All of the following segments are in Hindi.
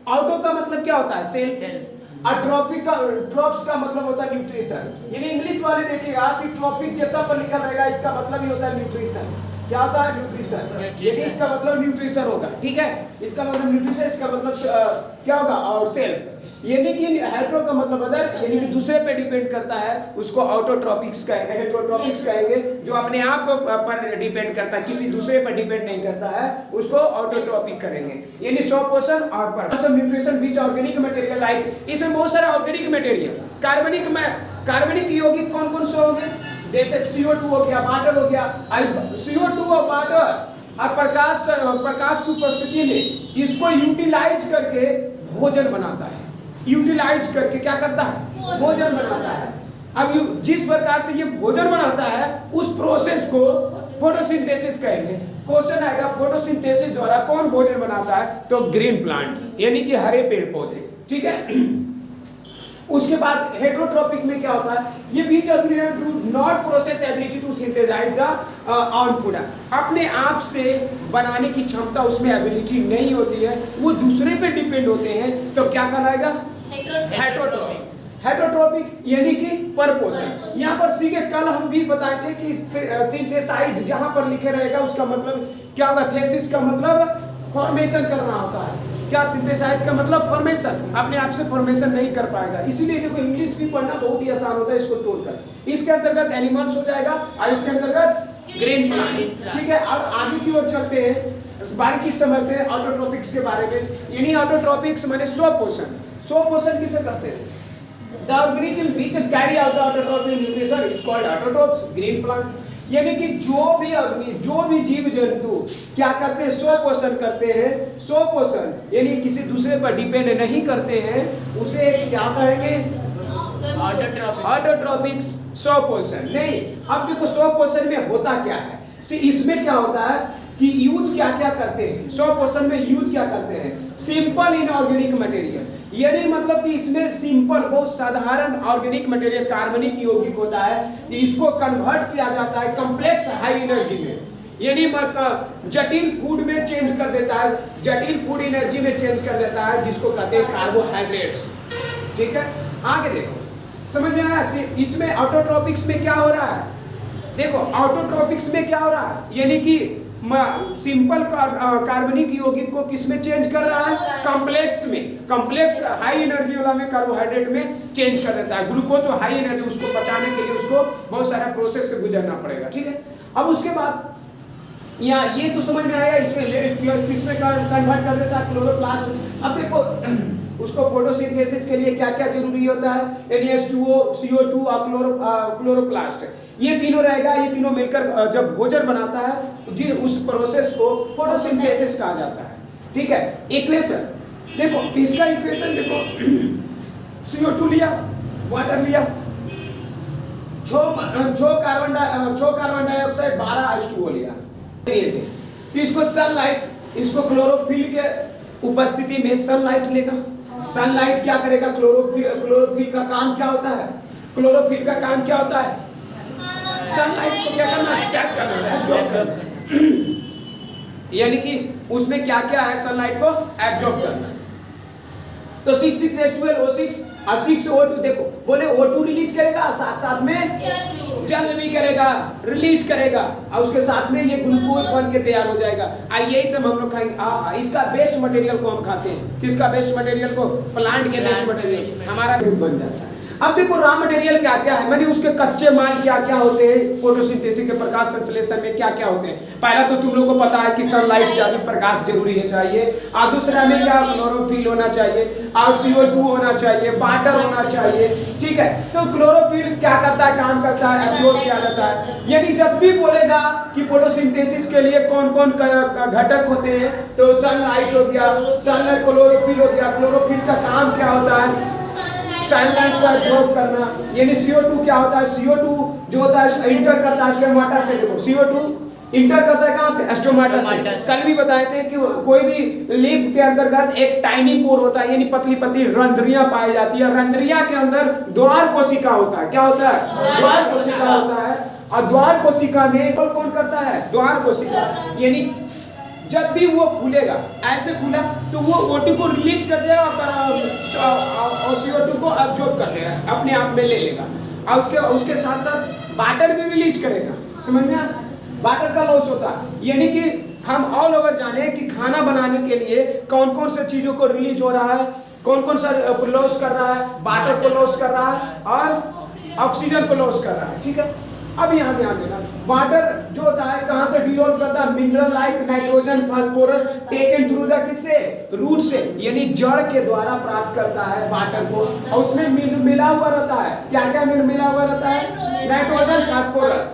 ऑटो का मतलब क्या होता है? सेल्फ। और ट्रॉपिक का, ट्रॉप्स का मतलब होता है न्यूट्रिशन। यानी इंग्लिश वाले देखेगा कि ट्रॉपिक जितना पर लिखा रहेगा इसका मतलब ही होता है न्यूट्रिशन। क्या होता है? न्यूट्रिशन। यानी इसका मतलब न्यूट्रिशन होगा, ठीक है, इसका मतलब न्यूट्रिशन, इसका मतलब क्या होगा? और सेल्फ। यानी कि हेट्रो का मतलब अदर, यानी कि दूसरे पे डिपेंड करता है, उसको ऑटोट्रॉपिक्स कहेंगे, हेट्रोट्रॉपिक्स कहेंगे। जो अपने आप पर डिपेंड करता है, किसी दूसरे पर डिपेंड नहीं करता है, उसको ऑटोट्रॉपिक करेंगे। यानी स्व पोषण और पर्पस न्यूट्रिशन बीच ऑर्गेनिक मटेरियल लाइक, इसमें बहुत सारा ऑर्गेनिक मटेरियल, कार्बनिक में कार्बनिक यौगिक कौन कौन से होंगे? जैसे CO2 हो गया, वाटर हो गया। CO2 और वाटर और प्रकाश की उपस्थिति में इसको यूटिलाइज करके भोजन बनाता है। यूटिलाइज करके क्या करता है? भोजन बनाता है। अब जिस प्रकार से ये भोजन बनाता है उस प्रोसेस को फोटोसिंथेसिस कहेंगे। क्वेश्चन आएगा फोटोसिंथेसिस द्वारा कौन भोजन बनाता है? तो ग्रीन प्लांट, यानी कि हरे पेड़ पौधे, ठीक है। उसके बाद हेट्रोट्रॉपिक में क्या होता है? ये बीच do not process ability to synthesize the own food, अपने आप से बनाने की क्षमता उसमें एबिलिटी नहीं होती है, वो दूसरे पे डिपेंड होते हैं, तो क्या कहलाएगा? हेट्रोट्रॉपिक। हेट्रोट्रॉपिक यानी कि परपोषण। यहाँ पर सीधे कल हम भी बताए थे कि सिंथेसाइज जहां पर लिखे रहेगा उसका मतलब क्या होगा? थेसिस का मतलब फॉर्मेशन करना होता है। क्या? सिंथेसाइज का मतलब फॉर्मेशन, अपने आप से फॉर्मेशन नहीं कर पाएगा। इसीलिए देखो इंग्लिश भी पढ़ना बहुत ही आसान होता है इसको तोड़कर। इसके अंतर्गत एनिमल्स हो जाएगा और इसके अंतर्गत ग्रीन प्लांट, ठीक है। और आगे की ओर चलते हैं, बारीकी समझते हैं ऑटोट्रॉपिक्स के बारे में। यानी ऑटोट्रॉपिक्स माने स्वपोषण। स्वपोषण किसे कहते हैं? The organism which carry out the autotrophic nutrition is called autotrophs, green plant। यानी कि जो भी जीव जंतु क्या करते हैं? स्वपोषण करते हैं। स्वपोषण यानी किसी दूसरे पर डिपेंड नहीं करते हैं, उसे क्या कहेंगे? ऑटोट्रॉपिक्स। स्वपोषण नहीं। अब देखो स्वपोषण में होता क्या है, इसमें क्या होता है कि यूज क्या क्या करते हैं? स्वपोषण में यूज क्या करते हैं? सिंपल इनऑर्गेनिक मटेरियल, यानी मतलब कि इसमें सिंपल बहुत साधारण ऑर्गेनिक मटेरियल कार्बनिक यौगिक होता है, इसको कन्वर्ट किया जाता है कॉम्प्लेक्स हाई एनर्जी में, यानी जटिल फूड में चेंज कर देता है, जटिल फूड एनर्जी में चेंज कर देता है, जिसको कहते हैं कार्बोहाइड्रेट्स, ठीक है। आगे देखो, समझ में आया? इसमें ऑटोट्रॉपिक्स में क्या हो रहा है? देखो ऑटोट्रॉपिक्स में क्या हो रहा है, यानी कि सिंपल कार्बनिक यौगिक को किस में चेंज कर रहा है? कॉम्प्लेक्स में, कॉम्प्लेक्स हाई एनर्जी वाला में कार्बोहाइड्रेट में चेंज कर देता है। ग्लूकोज जो हाई एनर्जी, उसको पचाने के लिए उसको बहुत सारा प्रोसेस से गुजरना पड़ेगा, ठीक है। अब उसके बाद यहाँ ये तो समझ में आया, इसमें कन्वर्ट कर देता है क्लोरोप्लास्ट। अब देखो उसको फोटोसिंथेसिस के लिए क्या क्या जरूरी होता है? NH2O, CO2 और क्लोरोप्लास्ट, ये तीनों रहेगा। ये तीनों मिलकर जब भोजन बनाता है तो जी उस प्रोसेस को फोटोसिंथेसिस कहा जाता है, ठीक है। इक्वेशन देखो, इसका इक्वेशन देखो, CO2 लिया, वाटर लिया, 6 कार्बन डाइऑक्साइड, 12 H2O लिया, तो इसको सनलाइट, इसको क्लोरोफिल के उपस्थिति में सनलाइट लेगा। सनलाइट क्या करेगा? क्लोरोफिल का काम क्या होता है? क्लोरोफिल का काम क्या होता है? सनलाइट को क्या करना? अटैक करना, एब्जॉर्ब करना। यानी कि उसमें क्या क्या है? सनलाइट को एब्जॉर्ब करना। तो 6H12O6 और 6O2, देखो बोले O2 रिलीज करेगा, साथ साथ में जल भी करेगा, रिलीज करेगा, और उसके साथ में ये ग्लूकोज बन के तैयार हो जाएगा। और यही सब हम लोग खाएंगे। इसका बेस्ट मटेरियल को हम खाते हैं। किसका बेस्ट मटेरियल को? प्लांट के बेस्ट मटेरियल हमारा बन जाता है। अब देखो रॉ मटेरियल क्या क्या है, माने उसके कच्चे माल क्या क्या होते हैं, फोटोसिंथेसिस के प्रकाश संश्लेषण में क्या क्या होते हैं। पहला तो तुम लोगों को पता है कि सनलाइट चाहिए, प्रकाश जरूरी है चाहिए, और दूसरा में क्या? क्लोरोफिल होना चाहिए, और CO2 होना चाहिए, वाटर होना चाहिए, ठीक है। तो क्लोरोफिल क्या करता है? काम करता है, एब्जॉर्ब किया जाता है। यानी जब भी बोलेगा कि फोटोसिंथेसिस के लिए कौन कौन घटक होते हैं, तो सनलाइट हो गया, सनलाइट, क्लोरोफिल हो गया। क्लोरोफिल का काम क्या होता है? सनलाइट को एब्जॉर्ब करना। यानी CO2 क्या होता है? CO2 जो होता है इंटर करता है स्टोमाटा से। देखो CO2 इंटर करता है कहां से? स्टोमाटा से। कल भी बताए थे कि कोई भी लीफ के अंतर्गत एक टाइनी पोर होता है, यानी पतली पतली रंध्रियां पाई जाती है। रंध्रियां के अंदर द्वार कोशिका होता है। क्या होता है? द्वार कोशिका होता है। और द्वार कोशिका में कौन करता है? द्वार कोशिका, यानी जब भी वो खुलेगा ऐसे खुला तो वो O2 को रिलीज कर देगा और CO2 को अब्जॉर्ब कर लेगा, अपने आप में ले लेगा, और उसके साथ साथ वाटर भी रिलीज करेगा। समझ में आया? वाटर का लॉस होता है, यानी कि हम ऑल ओवर जाने कि खाना बनाने के लिए कौन कौन से चीजों को रिलीज हो रहा है, कौन कौन सा लॉस कर रहा है, वाटर को लॉस कर रहा है और ऑक्सीजन को लॉस कर रहा है। ठीक है, अब यहाँ ध्यान देना, वाटर जो होता है कहाँ से डिसॉल्व करता है, mineral like nitrogen phosphorus taken through the किससे, रूट से, यानी जड़ के द्वारा प्राप्त करता है वाटर को, और उसमें मिला हुआ रहता है, क्या क्या मिला हुआ रहता है, नाइट्रोजन फास्फोरस,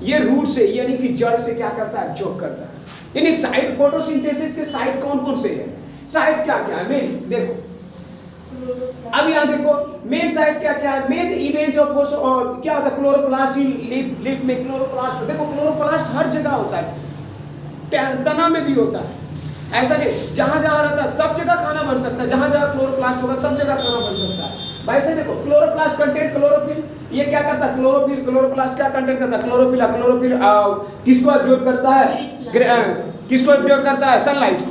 ये रूट से यानी कि जड़ से क्या करता है, एब्जॉर्ब करता है। यानी साइट फोटोसिंथेसिस के साइट कौन कौन से है, साइट क्या क्या है, मेन देखो, अब यहाँ देखो मेन साइट क्या क्या है, मेन इवेंट ऑफ और क्या होता है, क्लोरोप्लास्ट लीफ में क्लोरोप्लास्ट, देखो क्लोरोप्लास्ट हर जगह होता है, तना में भी होता है, ऐसा नहीं जहां जहां रहता है सब जगह खाना बन सकता है, जहां जहां क्लोरोप्लास्ट होगा सब जगह खाना बन सकता है। वैसे देखो क्लोरोप्लास्ट कंटेंट क्लोरोफिल, ये क्या करता है, क्लोरोफिल, क्लोरोप्लास्ट क्या कंटेंट करता है, क्लोरोफिल किसको अब्जॉर्ब करता है, किसको अब्जॉर्ब करता है, सनलाइट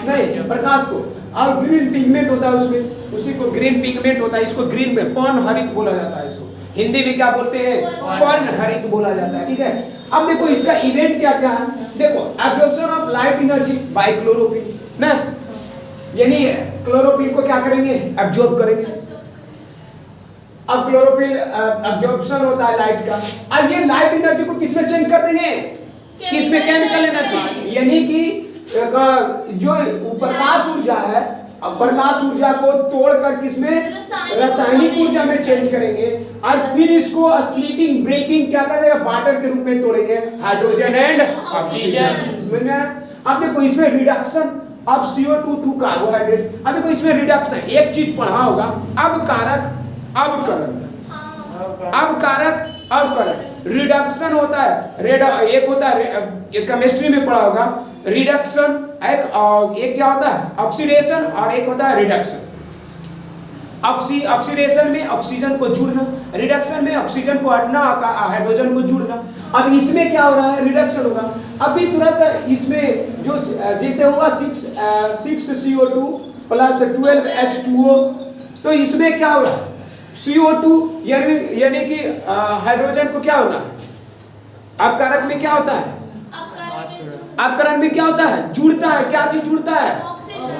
नहीं, प्रकाश को, और ग्रीन पिगमेंट होता है उसमें, उसी को ग्रीन पिगमेंट होता है, इसको ग्रीन में पर्ण हरित बोला जाता है, इसको हिंदी में क्या बोलते हैं, पर्ण हरित बोला जाता है। ठीक है, अब देखो इसका इवेंट क्या क्या है, देखो absorption of light energy by chlorophyll ना, यानी क्लोरोफिल को क्या करेंगे, एब्जॉर्ब करेंगे। अब क्लोरोफिल एब्जॉर्प्शन होता है लाइट का, अब ये लाइट एनर्जी को किसमें चेंज कर देंगे, किसमें, केमिकल एनर्जी, यानी कि जो प्रकाश ऊर्जा है, अब प्रकाश ऊर्जा को तोड़कर किसमें, रासायनिक ऊर्जा में चेंज करेंगे, और फिर इसको स्प्लिटिंग ब्रेकिंग क्या करेगा, वाटर के रूप में तोड़ेंगे, हाइड्रोजन एंड ऑक्सीजन। अब देखो इसमें reduction of CO2 to carbohydrates, अब देखो इसमें रिडक्शन, एक चीज पढ़ा होगा, अब कारक अब करण, अब कारक अब करण, रिडक्शन होता है, एक होता है केमिस्ट्री में पढ़ा होगा रिडक्शन, एक क्या होता है ऑक्सीडेशन, और एक होता है रिडक्शन। ऑक्सीडेशन में ऑक्सीजन को जुड़ना, रिडक्शन में ऑक्सीजन को हटना, हाइड्रोजन को जुड़ना। अब इसमें क्या हो रहा है, रिडक्शन होगा, अभी तुरंत इसमें जो जैसे होगा 6 CO2 प्लस 12 H2O, तो इसमें क्या हो रहा है, CO2 यानी कि हाइड्रोजन को क्या होना है, अपकारक में क्या होता है, अपकरण में क्या होता है, जुड़ता है, क्या चीज जुड़ता है,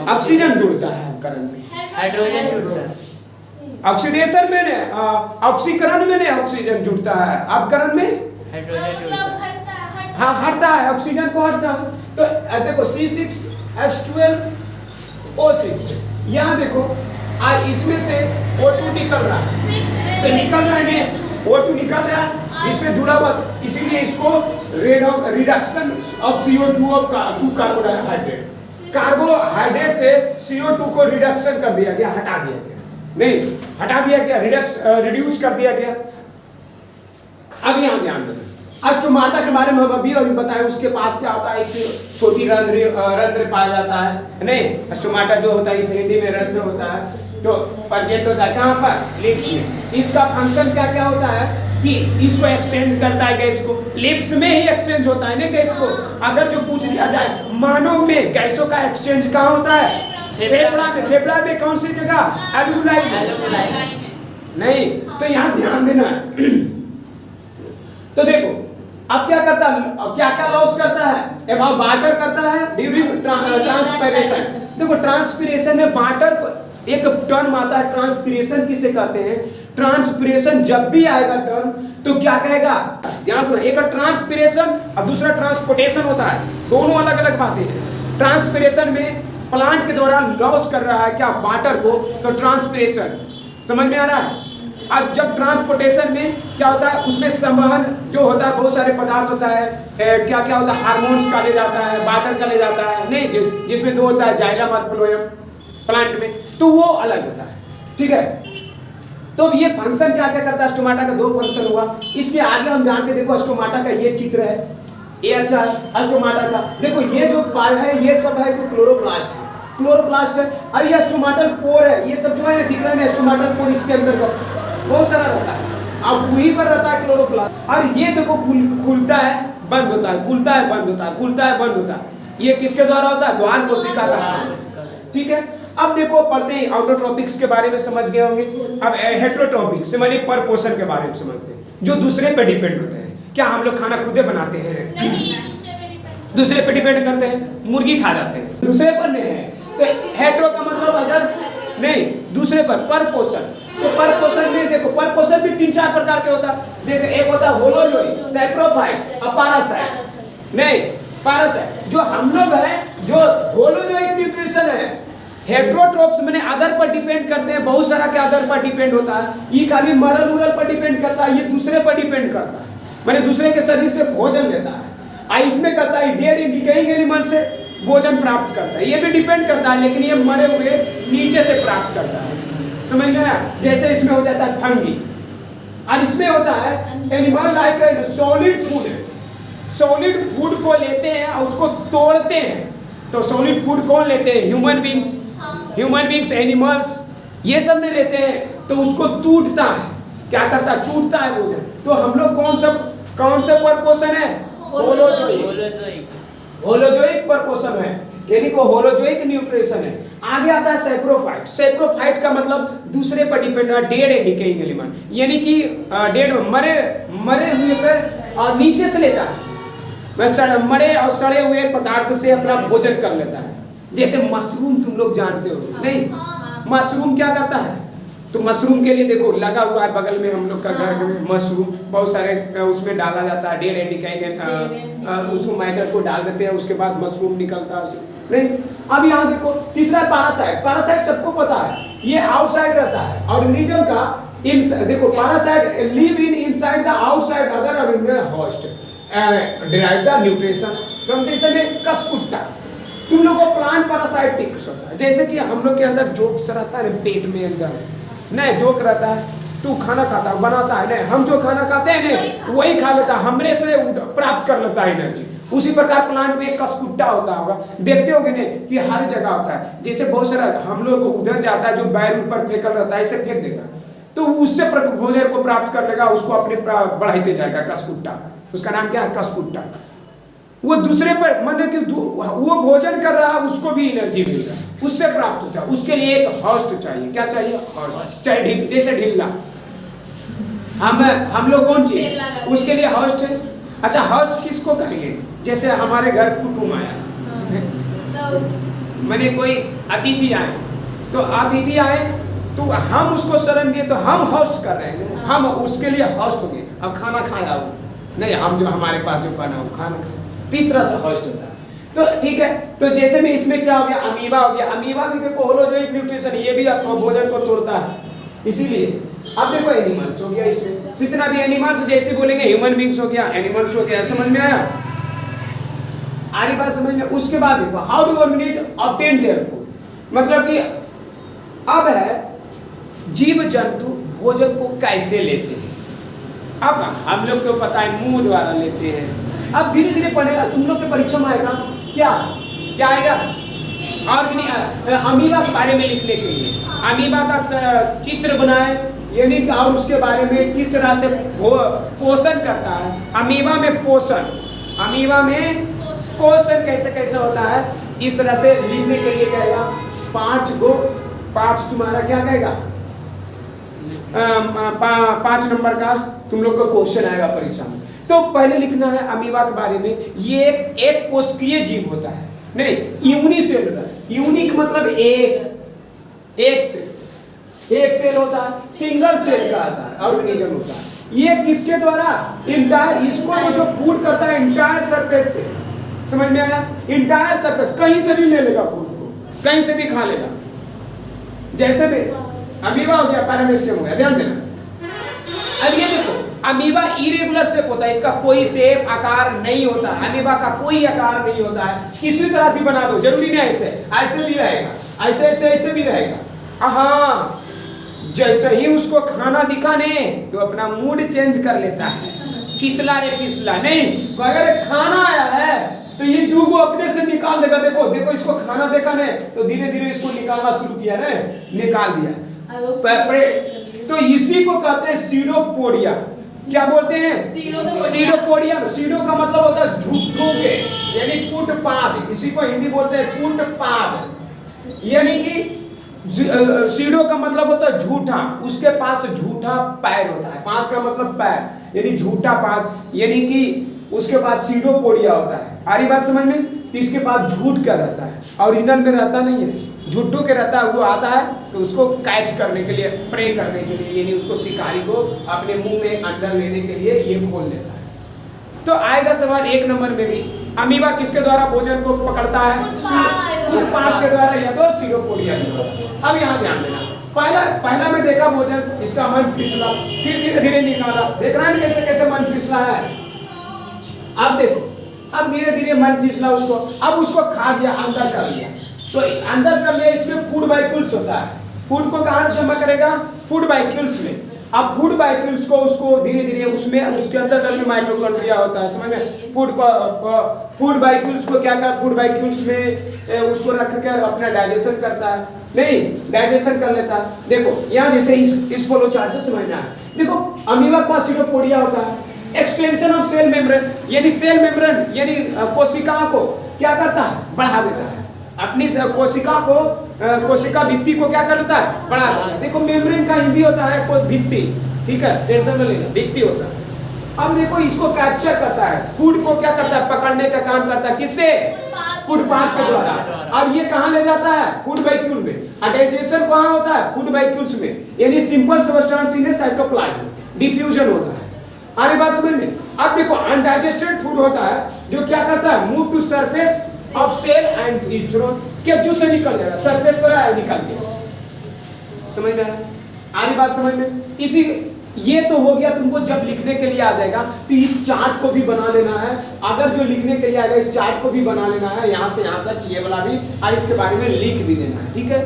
ऑक्सीजन जुड़ता है अपकरण में, हाइड्रोजन जुड़ता है, ऑक्सीडेशन में ने ऑक्सीकरण में ने ऑक्सीजन जुड़ता है, अपकरण में हाइड्रोजन जुड़ता है, हाँ हटता है, ऑक्सीजन को हटता है। तो देखो C6H12O6, यहाँ देखो और इसमें से O2 निकल रहा है, तो निकल रहा है, O2 निकल रहा है, इससे जुड़ा हुआ, इसीलिए इसको reduction of CO2 of carbohydrate, carbohydrate से CO2 को रिडक्शन कर दिया गया, हटा दिया गया, नहीं हटा दिया गया, रिड्यूस कर दिया गया। अब यहाँ ध्यान देना, अस्टोमाटा के बारे में हम अभी बताएं, उसके पास क्या होता है, एक छोटी रंध्र पाया जाता है, नहीं अस्टोमाटा जो होता है इस हिंदी में रंध्र होता है, तो प्रेजेंट होता है कहाँ पर, लिप्स में। इसका फंक्शन क्या क्या होता है कि इसको एक्सचेंज करता है गैस को, लिप्स में ही एक्सचेंज होता है ना गैस को। अगर जो पूछ लिया जाए मानव में गैसों का एक्सचेंज कहाँ होता है, फेफड़ा में, फेफड़ा में कौन सी जगह, एल्वुलाई, नहीं, तो यहाँ ध्यान देना तो देखो अब क्या करता है, क्या क्या लॉस करता है, एबाउट वाटर करता है ड्यूरिंग ट्रांसपिरेशन। देखो ट्रांसपिरेशन में वाटर एक टर्म आता है, ट्रांसपिरेशन किसे कहते हैं, ट्रांसपिरेशन जब भी आएगा टर्म तो क्या कहेगा, ध्यान सुनो, एक ट्रांसपिरेशन और दूसरा ट्रांसपोर्टेशन होता है, दोनों अलग अलग बातें हैं। ट्रांसपिरेशन में प्लांट के द्वारा लॉस कर रहा है क्या, वाटर को, तो ट्रांसपिरेशन, समझ में आ रहा है। अब जब ट्रांसपोर्टेशन में क्या होता है, उसमें संवहन जो होता है, बहुत सारे पदार्थ होता है, क्या क्या होता है, हार्मोन्स का ले जाता है, वाटर का ले जाता है, नहीं जिसमें दो होता है, जाइलम और फ्लोएम प्लांट में, तो वो अलग होता है, ठीक है। तो ये फंक्शन क्या क्या करता है, स्टोमाटा का दो फंक्शन हुआ। इसके आगे हम जानते, देखो स्टोमाटा का ये चित्र है, ये अच्छा है स्टोमाटा का, देखो ये जो पार्ट है ये सब है जो क्लोरोप्लास्ट है, क्लोरोप्लास्ट है, और ये स्टोमाटल पोर है, ये सब जो है दिख रहा है स्टोमाटल पोर, इसके अंदर बहुत सारा रहता है, अब वहीं पर रहता है क्लोरोप्लास्ट। और ये देखो खुलता है बंद होता है, खुलता है बंद होता है, खुलता है बंद होता है, ये किसके द्वारा होता है? द्वार कोशिका का। ठीक है, अब देखो पढ़ते हैं ऑटोट्रोपिक्स के बारे में समझ गए होंगे। अब हेटेरोट्रोपिक्स माने परपोषण के बारे में समझते हैं, जो दूसरे पे डिपेंड होते हैं। क्या हम लोग खाना खुदे बनाते हैं? नहीं, दूसरे पे डिपेंड करते हैं। मुर्गी खा जाते हैं, दूसरे पर नहीं है। तो हेटेरो का मतलब अगर नहीं, दूसरे पर परपोषण। तो परपोषण में देखो, परपोषण भी 3-4 प्रकार के होता है। देखो, एक होता है होलोजोइक, सैप्रोफाइट और पैरासाइट। नहीं, पैरासाइट जो हम लोग हैं, जो होलोजोइक न्यूट्रिशन है। हेटेरोट्रोप्स माने अदर पर डिपेंड करते हैं, बहुत सारा के अदर पर डिपेंड होता है। ये खाली मरल उरल पर डिपेंड करता है, ये दूसरे पर डिपेंड करता है, माने दूसरे के शरीर से भोजन लेता है। इसमें करता है डेड इन डिकेइंग एलिमेंट से भोजन प्राप्त करता है। ये भी डिपेंड करता है, लेकिन ये मरे हुए नीचे से प्राप्त करता है। समझ गया? जैसे इसमें हो जाता है फंगी, और इसमें होता है animal like solid food. Solid food को लेते हैं और उसको तोड़ते हैं। तो सॉलिड फूड कौन लेते हैं? ह्यूमन बींग्स, एनिमल्स, ये सब नहीं लेते हैं। तो उसको टूटता है, क्या करता है? टूटता है भोजन। तो हम लोग कौन सा परपोषण है? होलोजोइक परपोषण है, यानी को होलोजोइक न्यूट्रिशन है। आगे आता है सैप्रोफाइट। सैप्रोफाइट का मतलब दूसरे पर डिपेंड है, डेड एंड डिकेइंग एलिमेंट, यानी कि डेड मरे हुए पर नीचे से लेता है। वह मरे और सड़े हुए पदार्थ से अपना भोजन कर लेता है। जैसे मशरूम तुम लोग जानते हो नहीं? मशरूम क्या करता है? तो मशरूम के लिए देखो लगा हुआ है बगल में हम लोग का घर में मशरूम, बहुत सारे उसमें डाला जाता है, डेड एंड डिकेइंग, उसको मैटर को डाल देते हैं, उसके बाद मशरूम निकलता है नहीं। अब यहाँ देखो तीसरा पैरासाइट। पैरासाइट सबको पता है, ये आउटसाइड रहता है ऑर्गेनिज्म का। देखो parasite live in inside the outside other organism host, derive the nutrition from this cuscuta. तुम लोग को प्लांट पैरासाइटिक्स होता है, जैसे कि हम लोग के अंदर जोक्स रहता है पेट में अंदर, नहीं जोक रहता है, तू खाना खाता है बनाता है नहीं, हम जो खाना खाते हैं नहीं वही खा लेता है, हमरे से प्राप्त कर लेता है एनर्जी। उसी प्रकार प्लांट में एक कस्कुट्टा होता होगा, देखते होगे नहीं कि हर जगह होता है। जैसे बहुत सारा हम लोग उधर जाता है जो बैर ऊपर फेंकल रहता है, इसे फेंक देगा तो उससे भोजन को प्राप्त कर लेगा, उसको अपने बढ़ाते जाएगा कस्कुट्टा। उसका नाम क्या है? कस्कुट्टा। वो दूसरे पर माने कि वो भोजन कर रहा है, उसको भी एनर्जी मिल रहा है, उससे प्राप्त होता है। उसके लिए एक होस्ट चाहिए। क्या चाहिए? होस्ट। चाहे जैसे ढिल्ला हम लोग कौन चाहिए? उसके लिए होस्ट है। अच्छा, होस्ट किसको करेंगे? जैसे हमारे घर कुटुंब आया, मैंने कोई अतिथि आए, तो अतिथि आए तो हम उसको शरण दिए, तो हम होस्ट कर रहे हैं, हम उसके लिए होस्ट हो गए। अब खाना खाया वो नहीं, हम जो हमारे पास जो बना वो खाना खाया, तीसरा सा होस्ट होता है। तो ठीक है, तो जैसे में इसमें क्या हो गया? अमीबा हो गया। अमीबा भी देखो होलोजोइक न्यूट्रिशन, ये भी आपको भोजन को तोड़ता है। इसीलिए अब देखो एनिमल्स हो गया, इसमें जितना भी एनिमल्स, जैसे बोलेंगे ह्यूमन बींग्स हो गया, एनिमल्स हो गया। समझ में आया? आरी बात समझ में? उसके बाद देखो how do organism obtain their food, मतलब कि अब है जीव जंतु भोजन को कैसे लेते हैं। अब हम लोग को पता है मुंह द्वारा लेते हैं। अब धीरे धीरे पढ़ेगा, तुम लोग के परीक्षा में आएगा क्या आएगा? अमीबा के बारे में लिखने के लिए अमीबा का चित्र बनाए, यानी कि और उसके बारे में किस तरह से पोषण करता है। अमीबा में पोषण कैसे कैसे होता है, इस तरह से लिखने के लिए कहेगा। 5 तुम्हारा क्या कहेगा? 5 नंबर का तुम लोग को क्वेश्चन आएगा परीक्षा में। तो पहले लिखना है अमीबा के बारे में। ये एक कोशिकीय जीव होता है, नहीं यूनिसेलुलर। यूनिक मतलब एक सेल होता है, सिंगल सेल का आता है ऑर्गेनिज्म होता है। ये किसके द्वारा? इंटायर, इसको जो फूड करता है इंटायर सरफेस से। समझ में आया? इंटायर सरफेस, कहीं से भी ले लेगा फूड को, कहीं से भी खा लेगा। जैसे भी अमीबा हो गया, पैरामीशियम हो गया, ध्यान देना। अब ये देखो अमीबा इरेगुलर शेप होता है, इसका कोई शेप आकार नहीं होता। अमीबा का कोई आकार नहीं होता है, किसी तरह भी बना दो, जरूरी नहीं ऐसे भी रहेगा, ऐसे भी रहेगा। हाँ, जैसे ही उसको खाना दिखाने तो अपना मूड चेंज कर लेता है, फिसला नहीं। तो अगर खाना आया है तो ये दूगो अपने से निकाल देगा। देखो इसको खाना देखा नहीं तो धीरे धीरे इसको निकालना शुरू किया ना, निकाल दिया। तो इसी को कहते हैं सीरोपोडिया। क्या बोलते हैं? सीडोपोडियम। सीडोपोडियम। सीडो का मतलब होता है झूठों के, यानी पुटपाद, इसी को हिंदी बोलते हैं पुटपाद। यानी कि सीडो का मतलब होता है झूठा, उसके पास झूठा पैर होता है। पाद का मतलब पैर, यानी झूठा पाद, यानी कि उसके पास सीडोपोडिया होता है। आ रही बात समझ में? तो इसके पास झूठ का रहता है, ओरिजिनल में रहता नहीं है, झूठों के रहता है। वो आता है तो उसको कैच करने के लिए, प्रे करने के लिए, यानी उसको शिकारी को अपने मुंह में अंदर लेने के लिए ये खोल लेता है। तो आएगा सवाल 1 नंबर में भी, अमीबा किसके द्वारा भोजन को पकड़ता है? पुटपाद के द्वारा या तो सीडोपोडिया के द्वारा। अब यहाँ ध्यान देना, पहला में देखा भोजन, इसका मन फिसला, फिर धीरे धीरे निकाला। देख रहा है कैसे कैसे मन फिसला है? अब देखो, अब धीरे धीरे मन फिसला उसको, अब उसको खा गया, अंदर कर लिया। तो अंदर कर लिया, इसमें फूड बाइक्यूल्स होता है। फूड को कहाँ जमा करेगा? फूड बाइक्यूल्स में। अब फूड बाइक्यूल्स को उसको धीरे धीरे उसमें, उसके अंदर में माइटोकॉन्ड्रिया होता है, समझ में? फूड बाइक्यूल्स को क्या कर, फूड बाइक्यूल्स में उसको रख कर अपना डाइजेशन करता है, नहीं डाइजेशन कर लेता है। देखो यहाँ जैसे इस फ्लो चार्ट से समझना है। देखो अमीबा के पास सीडोपोडिया होता है, एक्सटेंशन ऑफ सेल मेम्ब्रेन, यानी सेल मेम्ब्रेन यानी कोशिका को क्या करता है? बढ़ा देता है। अपनी कोशिका को, कोशिका भित्ति को क्या करता है? बढ़ा देता है। देखो मेम्ब्रेन का हिंदी होता है कोई भित्ति, ठीक है, टेंशन में लेना, भित्ति होता है। अब देखो इसको कैप्चर करता है, फूड को क्या करता है? पकड़ने का काम करता है। किससे? फूटपाथ के द्वारा। और ये कहाँ ले जाता है? फूड बाइक्यूल में। डाइजेशन कहाँ होता है? फूड बाइक्यूल्स में, यानी simple substance in cytoplasm diffusion होता है। आरी बात समझ में? अब देखो अनडाइजेस्टेड फूड होता है जो क्या करता है? Move to surface of cell and is thrown, केचू से निकल जाएगा, सरफेस पर आया निकल गया। समझ में आया? आरी बात समझ में? इसी ये तो हो गया, तुमको जब लिखने के लिए आ जाएगा तो इस चार्ट को भी बना लेना है। अगर जो लिखने के लिए आएगा इस चार्ट को भी बना लेना है, यहाँ से यहाँ तक ये वाला भी, और इसके बारे में लिख भी देना है, ठीक है?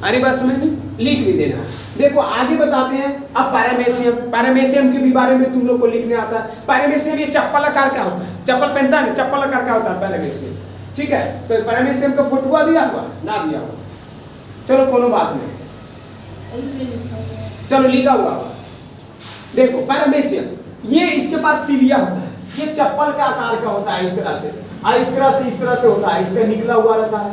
अरे बात समझ में? लिख भी देना है। देखो आगे बताते हैं अब पैरामेशियम। पैरामेशियम के भी बारे में तुम लोग को लिखने आता है। पैरामेशियम ये चप्पल आकार का होता है, चप्पल पहनता है ना, चप्पल आकार का होता है पैरामेशियम, ठीक है? तो पैरामेशियम का फोटो दिया हुआ ना दिया हुआ, चलो कोनो बात नहीं, चलो लिखा हुआ। देखो पैरामेशियम ये इसके पास सीलिया होता है, ये चप्पल का आकार का होता है, इस तरह से, और इस तरह से होता है, इसका निकला हुआ रहता है,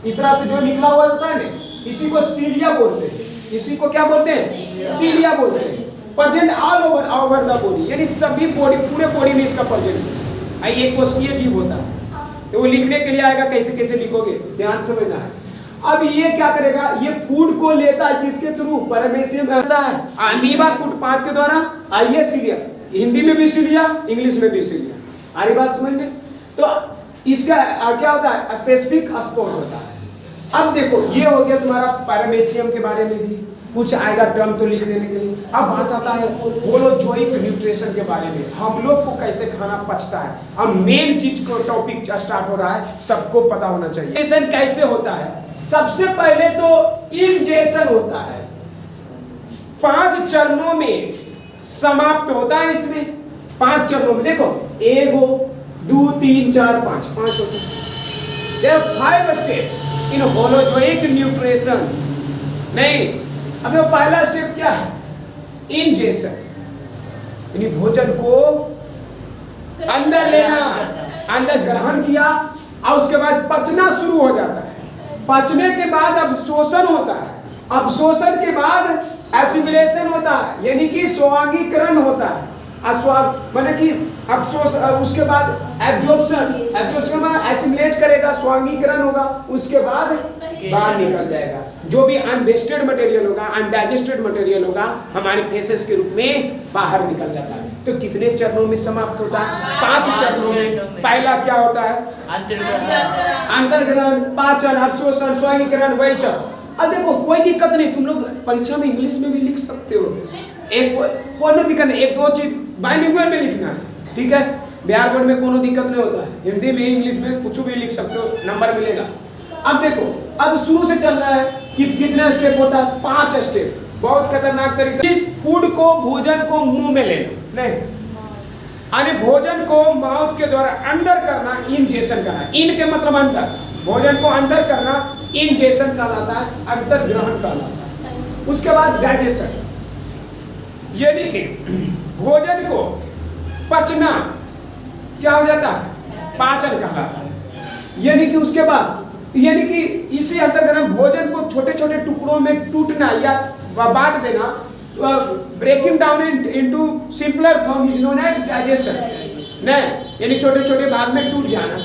इस तरह से जो निकला हुआ रहता है ना, इसी को सीलिया बोलते हैं। इसी को क्या बोलते हैं? सीलिया बोलते हैं। Present all over the body, यानी सभी बॉडी, पूरे बॉडी में इसका प्रेजेंट है। ये कोशिकीय जीव होता है। तो वो लिखने के लिए आएगा, कैसे कैसे लिखोगे ध्यान से समझना है। अब ये क्या करेगा? ये फूड को लेता है किसके थ्रू? पैरामेशियम आता है अमीबा पुटपाथ के द्वारा। आइए सीलिया, हिंदी में भी सीलिया, इंग्लिश में भी सीलिया। आ रही बात समझ में? तो इसका क्या होता है? स्पेसिफिक स्पॉट होता है। अब देखो ये हो गया तुम्हारा पैरामेशियम के बारे में भी कुछ आएगा टर्म तो लिख देने के लिए। अब बात आता है होलोजोइक न्यूट्रिशन के बारे में, हम लोग को कैसे खाना पचता है। अब मेन चीज को टॉपिक स्टार्ट हो रहा है, सबको पता होना चाहिए डाइजेशन कैसे होता है। सबसे पहले तो इंजेशन होता है, 5 चरणों में समाप्त होता है। इसमें 5 चरणों में देखो 1 2 3 4 5 होते हैं। There are 5 steps in holozoic nutrition. नहीं, अब वो पहला स्टेप क्या है? इंजेशन, यानी भोजन को अंदर लेना, अंदर ग्रहण किया और उसके बाद पचना शुरू हो जाता है। पचने के बाद अवशोषण होता है, अवशोषण के बाद एसिमिलेशन होता है, यानी कि स्वांगीकरण होता है। माने कि उसके बाद एब्जॉर्प्शन, एब्जॉर्प्शन में एसिमिलेट करेगा, स्वांगीकरण होगा, उसके बाद बाहर निकल जाएगा। जो भी अनवेस्टेड मटेरियल होगा, अनडाइजेस्टेड मटेरियल होगा, हमारे फेसेस के रूप में बाहर निकल जाता है। तो कितने चरणों में समाप्त होता है? 5 चरणों में। पहला क्या होता है? अंतर्ग्रहण, पाचन, अवशोषण, स्वांगीकरण, वही सब। अब देखो कोई दिक्कत नहीं, तुम लोग परीक्षा में इंग्लिश में भी लिख सकते हो, एक कोई दिक्कत नहीं, 1-2 चीज बाइलिंगुअल में लिखना है, ठीक है? बिहार बोर्ड में कोनो दिक्कत नहीं होता है, हिंदी में इंग्लिश में कुछ भी लिख सकते हो, नंबर मिलेगा। अब देखो अब शुरू से चल रहा है कि कितना स्टेप होता है? 5 स्टेप। बहुत खतरनाक तरीका, फूड को, भोजन को मुंह में लेना, नहीं यानी भोजन को माउथ के द्वारा अंदर करना, इंजेशन करना। इन के मतलब अंदर, भोजन को अंदर करना इंजेशन कहलाता है, अंतर ग्रहण कहलाता है। उसके बाद डाइजेशन, यानी कि भोजन को पचना क्या हो जाता है, पाचन कहलाता है। यानी कि उसके बाद यानी कि इसी अंतर्गत हम भोजन को छोटे छोटे टुकड़ों में टूटना या बांट देना, breaking down into simpler form is known as digestion. नहीं, यानी छोटे छोटे भाग में टूट जाना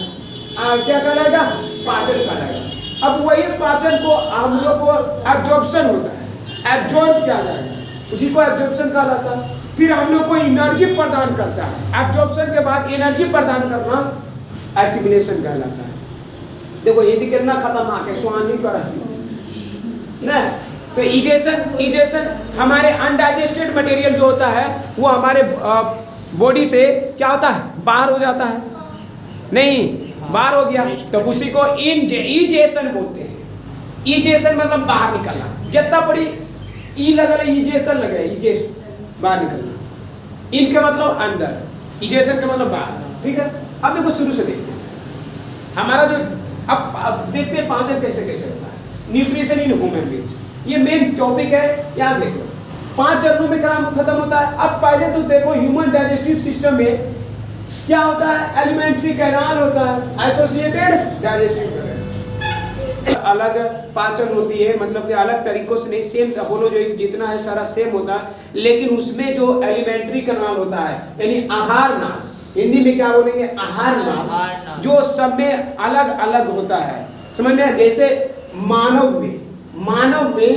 क्या कहलाएगा, पाचन कहलाएगा। अब वही पाचन को हम लोग को एब्जॉर्प्शन होता है, एब्जॉर्ब किया जाएगा, उसी को एब्जॉर्प्शन कहलाता है। फिर हम लोग को एनर्जी प्रदान करता है, एब्जॉर्प्शन के बाद एनर्जी प्रदान करना एसिमिलेशन कहलाता है। देखो हिंदी कितना खतरनाक है, सुहानी कर ना। तो इजेशन हमारे अनडाइजेस्टेड मटेरियल जो होता है वो हमारे बॉडी से क्या होता है, बाहर हो जाता है, नहीं बाहर हो गया तो उसी को इजेशन बोलते हैं। इजेशन मतलब बाहर निकलना, जितना बड़ी ई लगल इजेशन लगे, इजेशन बाहर निकलना, इनके मतलब अंदर, इजेशन का मतलब बाहर। ठीक है, अब देखो शुरू से देखते हैं हमारा जो अब देखते हैं पाचन कैसे कैसे होता है, न्यूट्रिशन इन ह्यूमन बीइंग्स, ये मेन टॉपिक है। यहाँ देखो 5 चरणों में काम खत्म होता है। अब पहले तो देखो ह्यूमन डाइजेस्टिव सिस्टम में क्या होता है, एलिमेंट्री कैनाल होता है, एसोसिएटेड डाइजेस्टिव कैनाल। अलग पाचन होती है, मतलब कि अलग तरीकों से नहीं, सेम अपोलो जो जितना है सारा सेम होता है, लेकिन उसमें जो एलिमेंट्री कैनाल होता है यानी आहार नाल, हिंदी में क्या बोलेंगे, आहार नाल, जो सब में अलग अलग होता है। समझ में, जैसे मानव में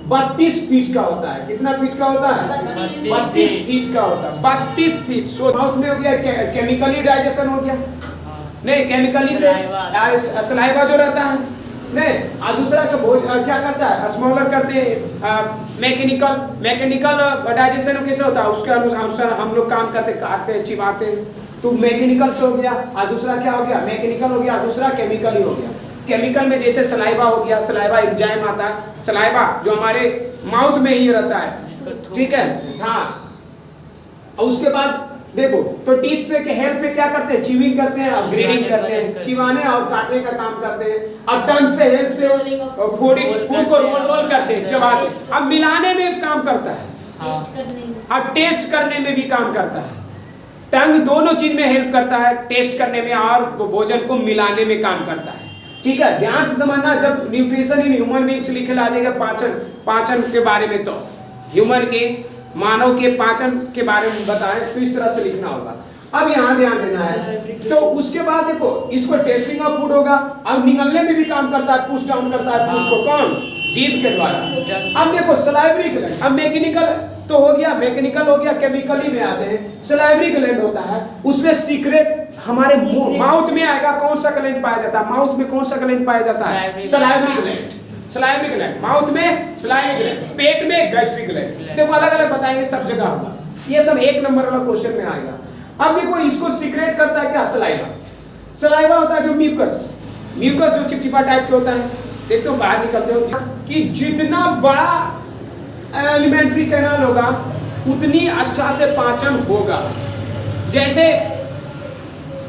32 फीट का होता है। कितना फीट का होता है, 32 फीट का होता है, 32 फीट। सो माउथ में हो गया केमिकली डाइजेशन हो गया, नहीं केमिकली से सलाइवा जो रहता है नहीं, और दूसरा क्या करता है, स्मॉलर करते हैं, मैकेनिकल डाइजेशन कैसे होता है, उसके अनुसार हम लोग काम करते, काटते चिबाते हैं, तो मैकेनिकल से हो गया। और दूसरा क्या हो गया, मैकेनिकल हो गया, दूसरा केमिकल ही हो गया। केमिकल में जैसे सलाइवा हो गया, सलाइवा एंजाइम आता है, सलाइवा जो हमारे माउथ में ही रहता है, ठीक है हाँ। और उसके बाद देखो तो टीथ से के हेल्प पे क्या करते हैं, च्यूइंग करते हैं और ग्रेडिंग करते हैं, चिबाने और काटने का काम करते हैं। और टंग से हेल्प से फूड को रोल करते हैं, चबाते। अब मिलाने में काम करता है और टेस्ट करने में भी काम करता है। टंग दोनों चीज में हेल्प करता है, टेस्ट करने में और भोजन को मिलाने में काम करता है। ठीक है, ध्यान से समझना, जब न्यूट्रिशन इन ह्यूमन बीइंग्स लिखे ला देगा पाचन के बारे में, तो ह्यूमन के मानव के पाचन के बारे में बताएं तो इस तरह से लिखना होगा। अब यहाँ ध्यान देना है। तो उसके बाद देखो इसको टेस्टिंग ऑफ फूड होगा, अब निगलने में भी काम करता है, पुश डाउन करता है फूड को, कौन, जीभ के द्वारा। अब देखो सलाइवरी ग्लैंड, अब मैकेनिकल तो हो गया, मैकेनिकल हो गया, केमिकली में आते हैं। सलाइवरी ग्लैंड होता है, उसमें सीक्रेट हमारे माउथ में आएगा। कौन सा ग्लैंड पाया जाता है माउथ में, कौन सा ग्लैंड पाया जाता है, salivary gland. Salivary gland mouth में, सलाइवरी ग्लैंड पेट में, गैस्ट्रिक ग्लैंड। देखो अलग अलग बताएंगे, सब जगह होगा, ये सब 1 नंबर वाला क्वेश्चन में आएगा। अब देखो इसको सीक्रेट करता है क्या, सलाइवा। सलाइवा होता है जो म्यूकस जो चिपचिपा टाइप के होता है, देखते हो बाहर निकलते हो कि जितना बड़ा एलिमेंट्री कैनाल होगा उतनी अच्छा से पाचन होगा। जैसे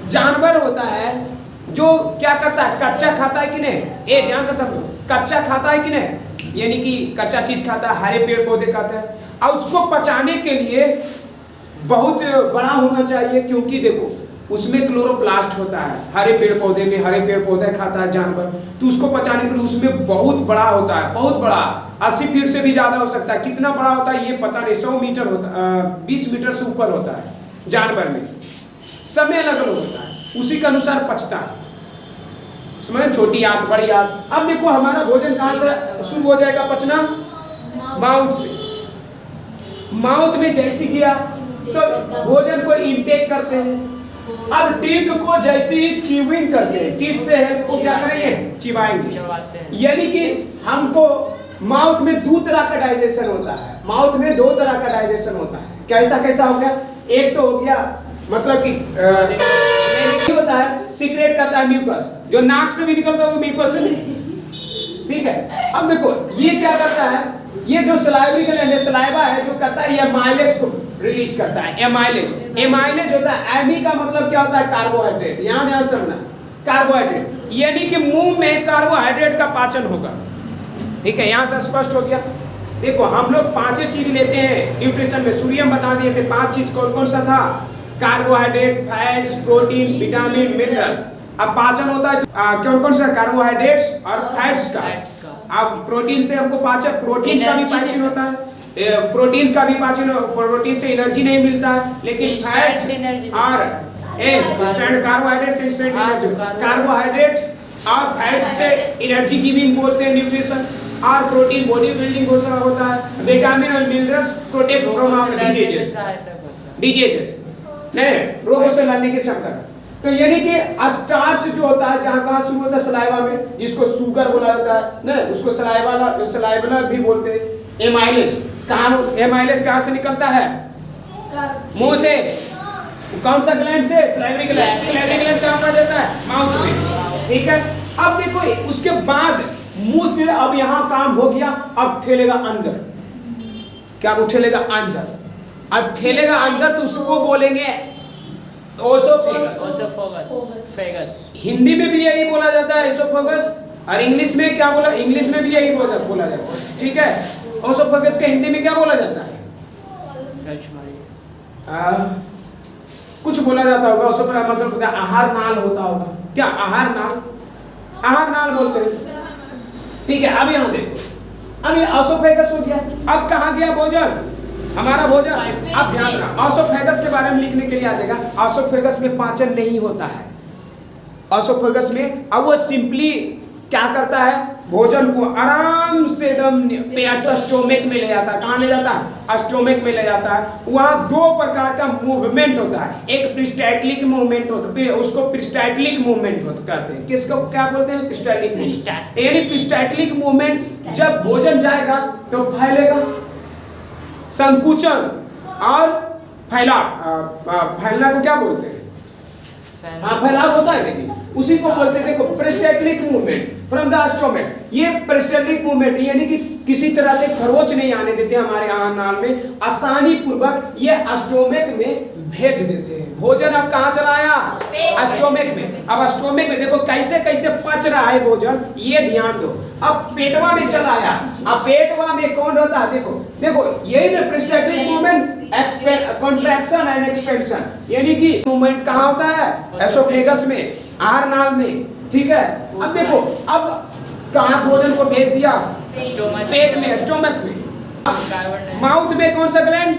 जानवर होता है जो क्या करता है, कच्चा खाता है कि नहीं, ए ध्यान से समझो, कच्चा खाता है कि नहीं, यानी कि कच्चा चीज खाता है, हरे पेड़ पौधे खाता है, और उसको पचाने के लिए बहुत बड़ा होना चाहिए, क्योंकि देखो उसमें क्लोरोप्लास्ट होता है, हरे पेड़ पौधे में, हरे पेड़ पौधे खाता है जानवर, तो उसको पचाने के लिए उसमें बहुत बड़ा होता है, बहुत बड़ा, 80 फीट से भी ज्यादा हो सकता है। कितना बड़ा होता है ये पता नहीं, 100 मीटर होता है, 20 मीटर से ऊपर होता है जानवर में, सब में अलग अलग होता है, उसी के अनुसार पचता है। समझ, छोटी आंत, बड़ी आंत। अब देखो हमारा भोजन कहाँ से शुरू हो जाएगा पचना, माउथ से। माउथ में जैसे गया तो भोजन को इनटेक करते हैं। अब टीथ को जैसे ही च्यूइंग करते हैं, टीथ से हेल्प को क्या करेंगे, चिबाएंगे। यानी कि हमको माउथ में 2 तरह का डाइजेशन होता है, माउथ में 2 तरह का डाइजेशन होता है। कैसा कैसा हो गया, एक तो हो गया मतलब कि होता है सीक्रेट करता है म्यूकस, जो नाक से भी निकलता है वो म्यूकस से नहीं, ठीक है। अब देखो ये क्या करता है, ये जो सलाइवरी ग्लैंड है, सलाइवा है जो करता है, ये माइलेज को रिलीज करता है, एमाइलेज होता है। एमी का मतलब क्या होता है, कार्बोहाइड्रेट। यहाँ ध्यान समझना, कार्बोहाइड्रेट, यानी कि मुंह में कार्बोहाइड्रेट का पाचन होगा, ठीक है, यहाँ से स्पष्ट हो गया। देखो हम लोग पांचों चीज लेते हैं न्यूट्रिशन में। सूर्य हम बता दिए थे 5 चीज कौन कौन सा था, carbohydrate, fats, protein, vitamin, minerals. अब पाचन होता है कौन कौन सा, कार्बोहाइड्रेट्स और फैट्स का। अब प्रोटीन से हमको पाचन, प्रोटीन का भी पाचन होता है, प्रोटीन का भी पाचन, प्रोटीन से एनर्जी नहीं मिलता है, लेकिन फैट्स और कार्बोहाइड्रेट से इंस्टेंट एनर्जी, कार्बोहाइड्रेट और फैट्स से एनर्जी गिविंग बोलते हैं न्यूट्रिशन, और प्रोटीन बॉडी बिल्डिंग होता है, विटामिन और मिनरल्स प्रोटेक्ट फ्रॉम डिजीजेस नहीं रोगों से लड़ने के चक्कर। तो यानी कि स्टार्च जो होता है जहाँ कहाँ शुरू होता है, सलाइवा में, जिसको शुगर बोला जाता है ना, उसको सलाइवा भी बोलते हैं। एमाइलेज कहाँ से निकलता है, मुंह से। कौन सा ग्लैंड से, सलाइवरी ग्लैंड। सलाइवरी ग्लैंड कहाँ पर जाता है, माउथ में, ठीक है। अब देखो उसके बाद मुंह से अब यहाँ काम हो गया, अब ठेलेगा अंदर। क्या वो ठेलेगा अंदर, अब ठेलेगा अंदर तो उसको बोलेंगे ओसोफेगस। हिंदी में भी यही बोला जाता है एसोफेगस, और इंग्लिश में क्या बोला, इंग्लिश में भी यही बोला जाता है, ठीक है। ओसोफेगस के हिंदी में क्या बोला जाता है, कुछ बोला जाता होगा। ओसोफेगस मतलब आहार नाल होता होगा, क्या आहार नाल बोलते हैं, ठीक है। अब यहाँ देखो, अब ये ओसोफेगस हो गया, अब कहाँ गया भोजन, हमारा भोजन। अब ध्यान रखना, ओसोफेगस के बारे में लिखने के लिए आ जाएगा। ओसोफेगस में पाचन नहीं होता है, ओसोफेगस में। अब वो सिंपली क्या करता है, भोजन को आराम से एकदम पेट स्टोमक में ले जाता है। कहाँ ले जाता है, स्टोमक में ले जाता है। वहाँ 2 प्रकार का मूवमेंट होता है, एक पेरिस्टाल्टिक मूवमेंट होता है, उसको पेरिस्टाल्टिक मूवमेंट कहते हैं। किसको क्या बोलते हैं, पेरिस्टाल्टिक मूवमेंट। यानी पेरिस्टाल्टिक मूवमेंट जब भोजन जाएगा तो फैलेगा, संकुचन और फैलना को क्या बोलते हैं, हाँ फैलाव होता है, लेकिन उसी को बोलते हैं। देखो peristaltic movement from the stomach, ये पेरिस्टाल्टिक मूवमेंट यानी कि किसी तरह से खरोच नहीं आने देते हमारे आहार नाल में, आसानी पूर्वक ये स्टोमक में भेज देते हैं। भोजन अब कहाँ चला आया, स्टोमक में। अब स्टोमक में देखो कैसे कैसे पच रहा है भोजन, ये ध्यान दो। अब पेटवा में चला आया, अब पेटवा में कौन रहता है, देखो यही ना peristaltic movement, contraction and expansion, यानी कि मूवमेंट कहाँ होता है, एसोफेगस में, आहार नाल में, ठीक है। अब देखो अब कहाँ भोजन को भेज दिया, पेट में, स्टोमक में। माउथ में कौन सा ग्लैंड,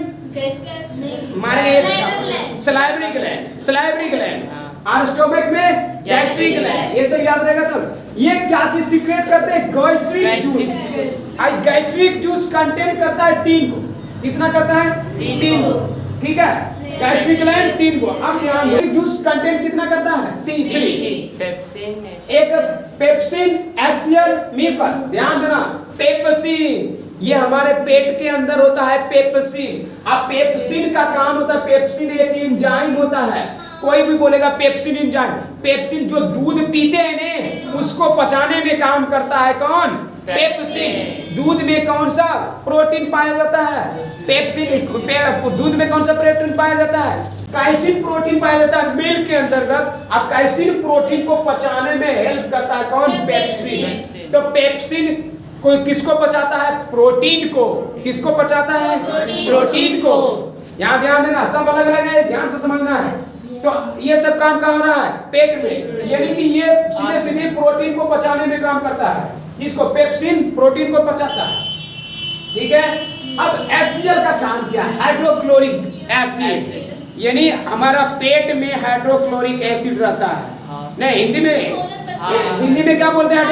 सलाइवरी ग्लैंड, और स्टोमक में गैस्ट्रिक ग्लैंड। ये सब याद रहेगा। तो ये क्या चीज सीक्रेट करते हैं, gastric juice. Gastric juice content करता है 3 को, कितना करता है, 3 को, ठीक है। गैस्ट्रिक ग्लैंड 3 को। अब यहाँ जूस कंटेंट कितना करता है, 3। एक पेप्सिन, एक्सियल, म्यूकस। ध्यान देना, पेप्सिन ये हमारे पेट के अंदर होता है, पेप्सिन। अब पेप्सिन का काम होता है, पेप्सिन एक एंजाइम होता है। कोई भी बोलेगा पेप्सिन एंजाइम, पेप्सिन जो दूध पीते हैं ने उसको पचाने में काम करता है, कौन, पेप्सिन। दूध में कौन सा प्रोटीन पाया जाता है, पेप्सिन। दूध में कौन सा प्रोटीन पाया जाता है, काइसिन प्रोटीन पाया जाता है मिल्क के अंतर्गत। अब काइसिन प्रोटीन को पचाने में हेल्प करता है, कौन, पेप्सिन। तो पेप्सिन कोई किसको पचाता है, प्रोटीन को। किसको पचाता है, प्रोटीन को। यहाँ ध्यान देना, सब अलग अलग है, ध्यान से समझना है। तो ये सब काम कहाँ हो रहा है, पेट में, यानी कि ये सीधे सीधे प्रोटीन को पचाने में काम करता है। इसको पेप्सिन प्रोटीन को पचाता है, ठीक है। अब HCl का काम क्या है, हाइड्रोक्लोरिक एसिड, यानी हमारा पेट में हाइड्रोक्लोरिक एसिड रहता है। नहीं हिंदी में क्या बोलते हैं,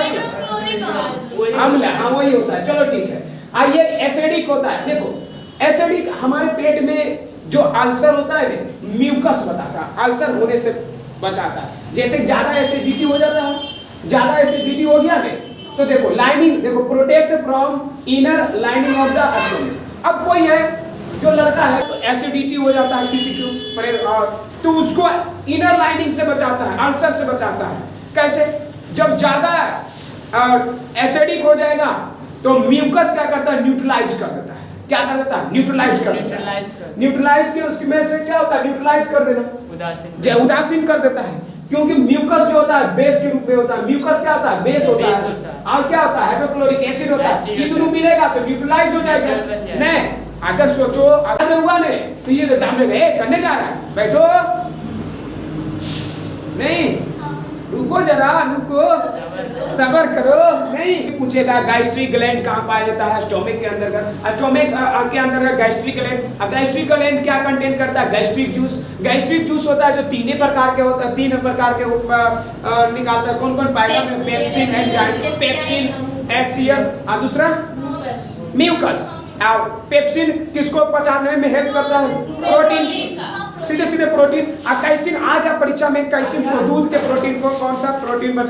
अम्ल, हाँ वही होता है। चलो ठीक है। ये एसिडिक होता है। देखो एसिडिक हमारे पेट में जो अल्सर होता है ना, म्यूकस बताता है, अल्सर होने से बचाता है। जैसे ज्यादा एसिडिटी हो जाता है, ज्यादा एसिडिटी हो गया ना, तो देखो लाइनिंग, देखो protect from inner lining of the stomach. अब कोई है जो लड़का है तो एसिडिटी हो जाता है किसी को, तो उसको इनर लाइनिंग से बचाता है, अल्सर से बचाता है। कैसे, जब ज्यादा एसिडिक हो जाएगा तो म्यूकस क्या करता है, न्यूट्रलाइज कर देता है। क्या कर देता है, न्यूट्रलाइज कर देता है। न्यूट्रलाइज कर न्यूट्रलाइज के उसमें से क्या होता है, न्यूट्रलाइज कर देना, उदासीन उदासीन कर देता है। क्योंकि म्यूकस जो होता है बेस के रूप में होता है, म्यूकस क्या होता है, बेस होता बेस है, होता है। और क्या होता है, हाइड्रोक्लोरिक एसिड होता है। एसिड ये दोनों मिलेगा तो न्यूट्रलाइज हो जाएगा। न्यूट्रल बन जाएगा। नहीं, अगर सोचो अगर हुआ नहीं तो ये तो दामने गए करने जा रहा है, बैठो नहीं, रुको जरा, रुको, सबर करो। नहीं पूछेगा गैस्ट्रिक ग्लैंड कहाँ पाया जाता है, स्टोमक के अंदर, स्टोमक के अंदर गैस्ट्रिक ग्लैंड। गैस्ट्रिक ग्लैंड क्या कंटेन करता है, गैस्ट्रिक जूस। गैस्ट्रिक जूस होता है जो तीन प्रकार के होता है, निकालता है। कौन कौन पाएगा, पेप्सिन, एंजाइम, पेप्सिन, HCl, और दूसरा म्यूकस। पेप्सिन किसको पचाने में हेल्प करता है, प्रोटीन, सीधे सीधे प्रोटीन। कैसिन आ गया परीक्षा में, कैसिन दूध के प्रोटीन को कौन सा प्रोटीन बचा